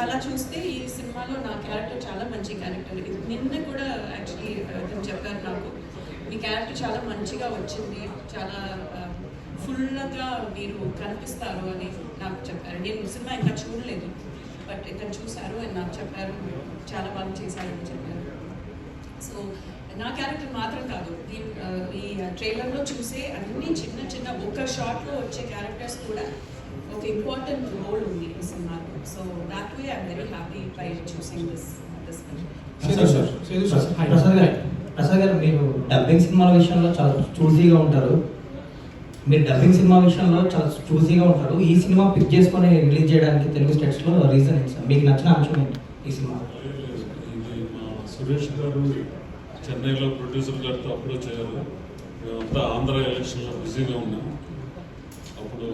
అలా చూస్తే ఈ సినిమాలో నా క్యారెక్టర్ చాలా మంచి క్యారెక్టర్. నిన్న కూడా యాక్చువల్లీ చెప్పారు నాకు, మీ క్యారెక్టర్ చాలా మంచిగా వచ్చింది, చాలా ఫుల్గా మీరు కనిపిస్తారు అని నాకు చెప్పారు. నేను సినిమా ఇంకా చూడలేదు, బట్ ఇతను చూశారు అని నాకు చెప్పారు, చాలా బాగా చేశారని చెప్పారు. సో నా క్యారెక్టర్ మాత్రం కాదు, ఈ ట్రైలర్లో చూసే అన్ని చిన్న చిన్న ఒక షాట్లో వచ్చే క్యారెక్టర్స్ కూడా ఒక ఇంపార్టెంట్ రోల్ ఉంది ఈ సినిమాలో. So that way I'm very happy by choosing this Prasad గారు, మీరు డబ్బింగ్ సినిమాల విషయంలో చాలా చూసీగా ఉంటారు. మీరు డబ్బింగ్ సినిమా విషయంలో చాలా చూసీగా ఉంటారు. ఈ సినిమా పిక్ చేసుకొని రిలీజ్ చేయడానికి తెలుగు స్టేట్స్లో రీజన్ ఏంటి సార్? మీకు నచ్చిన అంశం ఏంటి ఈ సినిమా? ఇది మా సురేష్ గారు చెన్నైలో ప్రొడ్యూసర్ గారితో అప్రోచ్ అయ్యారు. మేమంతా ఆంధ్ర ఎలక్షన్లో బిజీగా ఉన్నాం. అప్పుడు